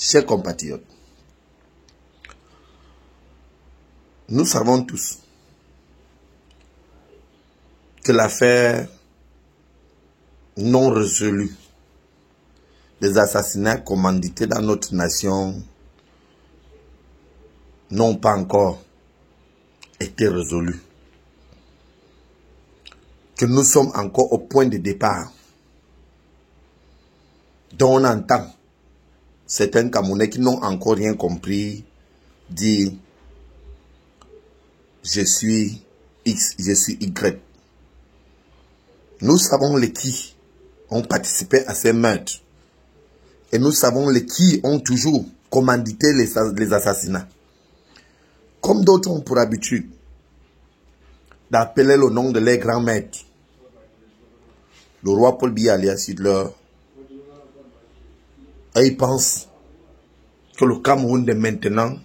Chers compatriotes, nous savons tous que l'affaire non résolue des assassinats commandités dans notre nation n'ont pas encore été résolue. Que nous sommes encore au point de départ dont on entend certains Camerounais qui n'ont encore rien compris dire « je suis X, je suis Y ». Nous savons les qui ont participé à ces meurtres. Et nous savons les qui ont toujours commandité les assassinats. Comme d'autres ont pour habitude d'appeler le nom de leurs grands maîtres. Le roi Paul Biya alias Hitler. Et ils pensent que le Cameroun de maintenant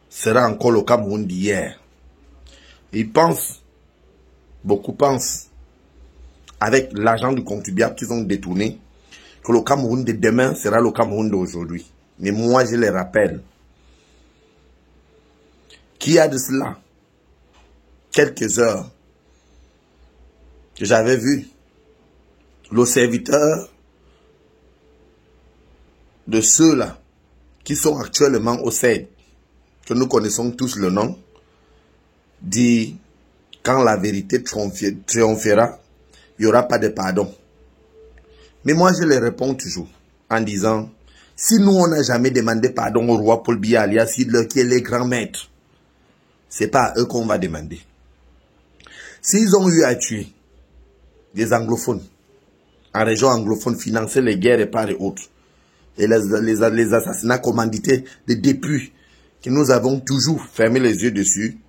sera encore le Cameroun d'hier. Ils pensent, beaucoup pensent, avec l'argent du contribuable qu'ils ont détourné, que le Cameroun de demain sera le Cameroun d'aujourd'hui. Mais moi, je les rappelle qu'il y a de cela quelques heures que j'avais vu le serviteur de ceux-là qui sont actuellement au CED, que nous connaissons tous le nom, dit quand la vérité triomphera, il n'y aura pas de pardon. Mais moi, je les réponds toujours en disant, si nous, on n'a jamais demandé pardon au roi Paul Biya alias Hitler, qui est les grands maîtres, c'est pas à eux qu'on va demander. S'ils ont eu à tuer des anglophones, en région anglophone, financer les guerres et par et autres, et les assassinats commandités de depuis, que nous avons toujours fermé les yeux dessus,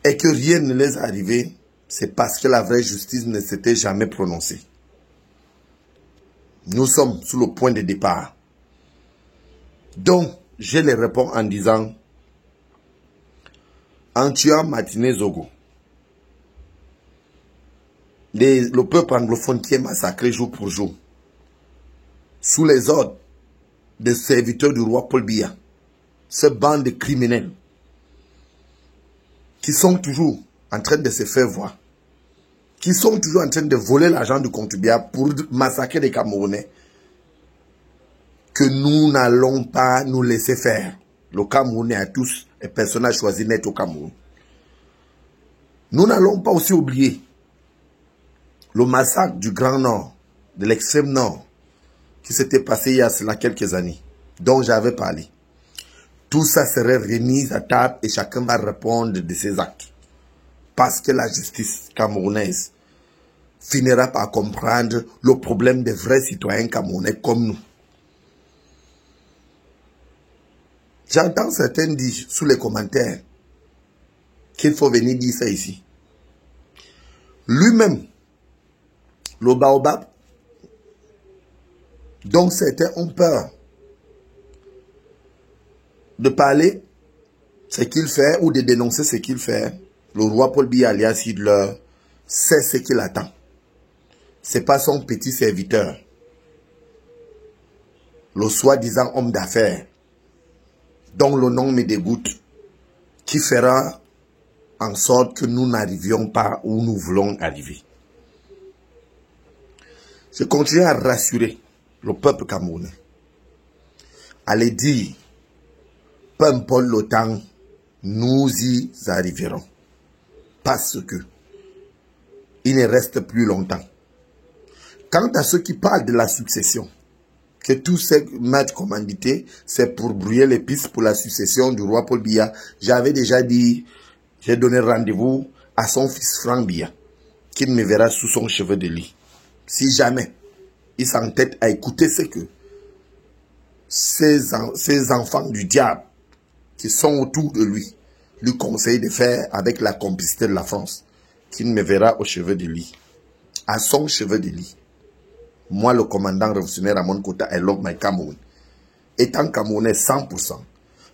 et que rien ne les est arrivé, c'est parce que la vraie justice ne s'était jamais prononcée. Nous sommes sur le point de départ. Donc, je les réponds en disant, en tuant Martinez Zogo, le peuple anglophone qui est massacré jour pour jour, sous les ordres des serviteurs du roi Paul Biya, ce bande de criminels, qui sont toujours en train de se faire voir, qui sont toujours en train de voler l'argent du contribuable pour massacrer les Camerounais, que nous n'allons pas nous laisser faire. Le Camerounais à tous, et personne n'a choisi d'être au Cameroun. Nous n'allons pas aussi oublier le massacre du Grand Nord, de l'extrême Nord, qui s'était passé il y a cela quelques années, dont j'avais parlé. Tout ça serait remis à table et chacun va répondre de ses actes. Parce que la justice camerounaise finira par comprendre le problème des vrais citoyens camerounais comme nous. J'entends certains dire sous les commentaires qu'il faut venir dire ça ici. Lui-même, le baobab, dont certains ont peur de parler ce qu'il fait ou de dénoncer ce qu'il fait, le roi Paul Biya alias Hitler sait ce qu'il attend. Ce n'est pas son petit serviteur, le soi-disant homme d'affaires, dont le nom me dégoûte, qui fera en sorte que nous n'arrivions pas où nous voulons arriver. Je continue à rassurer le peuple camerounais, à les dire, peu importe le temps, nous y arriverons. Parce que il ne reste plus longtemps. Quant à ceux qui parlent de la succession, que tous ces maîtres commandités, c'est pour brouiller les pistes pour la succession du roi Paul Biya, j'avais déjà dit, j'ai donné rendez-vous à son fils Franck Biya, qu'il me verra sous son cheveu de lit. Si jamais il s'entête à écouter ce que ces enfants du diable qui sont autour de lui conseillent de faire avec la complicité de la France, qu'il me verra au cheveu de lit, à son cheveu de lit. Moi, le commandant révolutionnaire Ramon Kota, I love my Cameroun. Étant Camerounais 100%,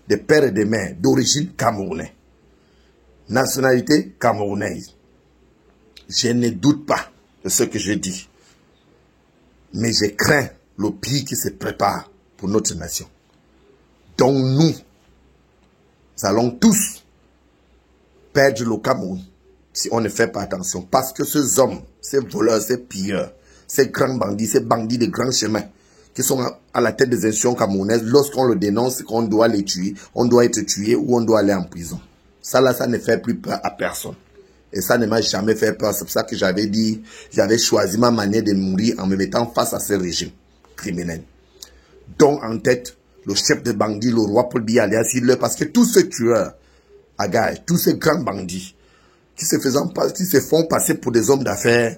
de père et de mère, d'origine camerounais, nationalité camerounaise, je ne doute pas de ce que je dis. Mais je crains le pire qui se prépare pour notre nation. Donc nous allons tous perdre le Cameroun si on ne fait pas attention. Parce que ces hommes, ces voleurs, ces pilleurs, ces grands bandits, ces bandits de grands chemins qui sont à la tête des institutions camerounaises, lorsqu'on le dénonce, qu'on doit les tuer, on doit être tué ou on doit aller en prison. Ça là, ça ne fait plus peur à personne. Et ça ne m'a jamais fait peur. C'est pour ça que j'avais dit, j'avais choisi ma manière de mourir en me mettant face à ce régime criminel. Donc en tête, le chef de bandits, le roi Paul Biya alias Hitler, parce que tous ces tueurs, Agaï, tous ces grands bandits, qui se font passer pour des hommes d'affaires,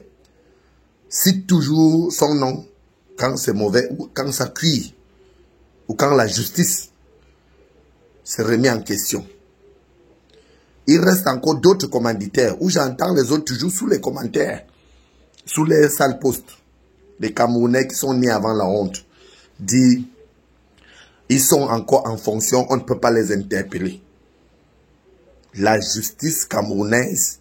citent toujours son nom quand c'est mauvais, ou quand ça crie, ou quand la justice se remet en question. Il reste encore d'autres commanditaires, où j'entends les autres toujours sous les commentaires, sous les sales posts, les Camerounais qui sont nés avant la honte, disent, ils sont encore en fonction, on ne peut pas les interpeller. La justice camerounaise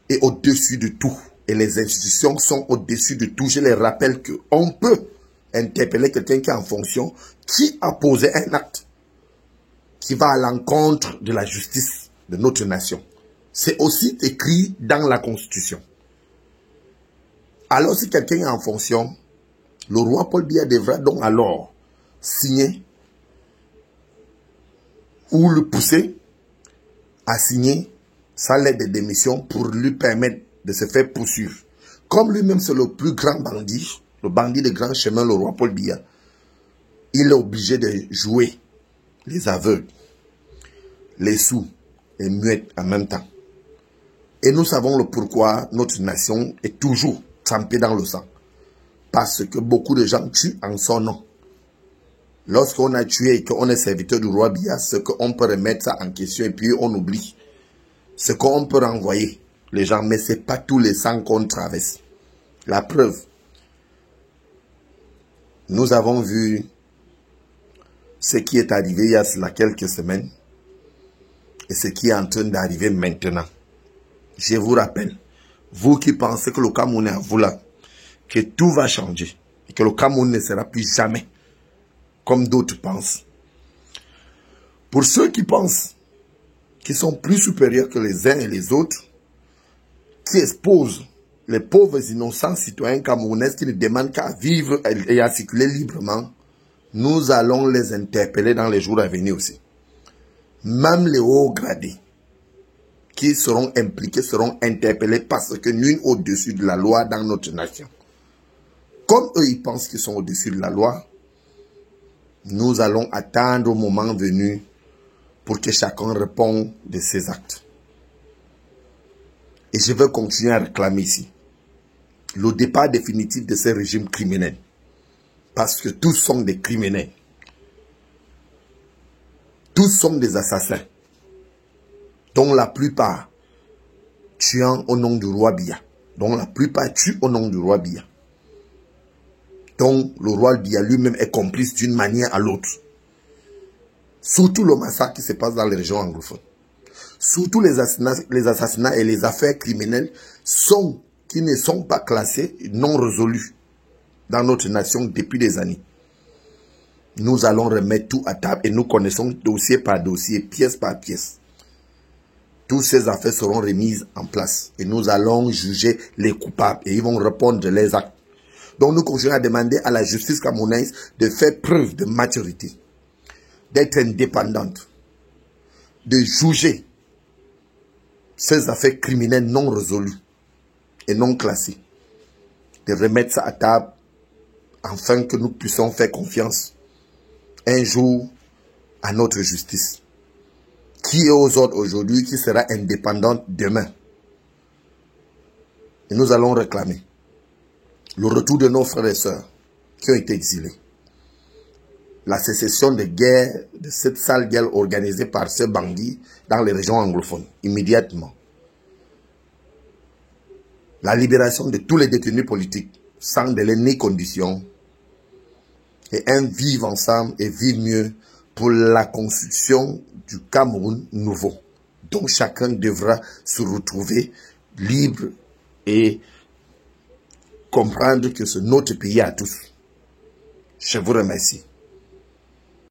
est au-dessus de tout. Et les institutions sont au-dessus de tout. Je les rappelle qu'on peut interpeller quelqu'un qui est en fonction, qui a posé un acte qui va à l'encontre de la justice de notre nation. C'est aussi écrit dans la Constitution. Alors si quelqu'un est en fonction, le roi Paul Biya devra donc alors signer ou le pousser à signer sa lettre de démission pour lui permettre de se faire poursuivre. Comme lui-même c'est le plus grand bandit, le bandit de grand chemin, le roi Paul Biya, il est obligé de jouer les aveugles, les sourds et muettes en même temps. Et nous savons le pourquoi notre nation est toujours trempée dans le sang. Parce que beaucoup de gens tuent en son nom. Lorsqu'on a tué et qu'on est serviteur du roi Biya, c'est qu'on peut remettre ça en question et puis on oublie. C'est qu'on peut renvoyer les gens, mais ce n'est pas tous les sangs qu'on traverse. La preuve, nous avons vu ce qui est arrivé il y a cela quelques semaines et ce qui est en train d'arriver maintenant. Je vous rappelle, vous qui pensez que le Cameroun est à vous là, que tout va changer et que le Cameroun ne sera plus jamais comme d'autres pensent. Pour ceux qui pensent qu'ils sont plus supérieurs que les uns et les autres, qui exposent les pauvres innocents citoyens camerounais qui ne demandent qu'à vivre et à circuler librement, nous allons les interpeller dans les jours à venir aussi. Même les hauts gradés qui seront impliqués seront interpellés parce que nul au-dessus de la loi dans notre nation. Comme eux, ils pensent qu'ils sont au-dessus de la loi, nous allons attendre au moment venu pour que chacun réponde de ses actes. Et je veux continuer à réclamer ici le départ définitif de ce régime criminel. Parce que tous sont des criminels. Tous sont des assassins. Dont la plupart tuant au nom du roi Biya. Dont la plupart tuent au nom du roi Biya. Donc le roi Biya lui-même est complice d'une manière à l'autre. Surtout le massacre qui se passe dans les régions anglophones. Surtout les assassinats et les affaires criminelles qui ne sont pas classées, non résolues dans notre nation depuis des années. Nous allons remettre tout à table et nous connaissons dossier par dossier, pièce par pièce. Toutes ces affaires seront remises en place et nous allons juger les coupables et ils vont répondre de leurs actes. Donc nous continuons à demander à la justice camerounaise de faire preuve de maturité, d'être indépendante, de juger ces affaires criminelles non résolues et non classées, de remettre ça à table afin que nous puissions faire confiance un jour à notre justice, qui est aux ordres aujourd'hui, qui sera indépendante demain. Et nous allons réclamer le retour de nos frères et sœurs qui ont été exilés, la cessation de guerre, de cette sale guerre organisée par ces bandits dans les régions anglophones, immédiatement. La libération de tous les détenus politiques, sans délai ni condition, et un vivre ensemble et vivre mieux pour la construction du Cameroun nouveau, dont chacun devra se retrouver libre et comprendre que c'est notre pays à tous. Je vous remercie.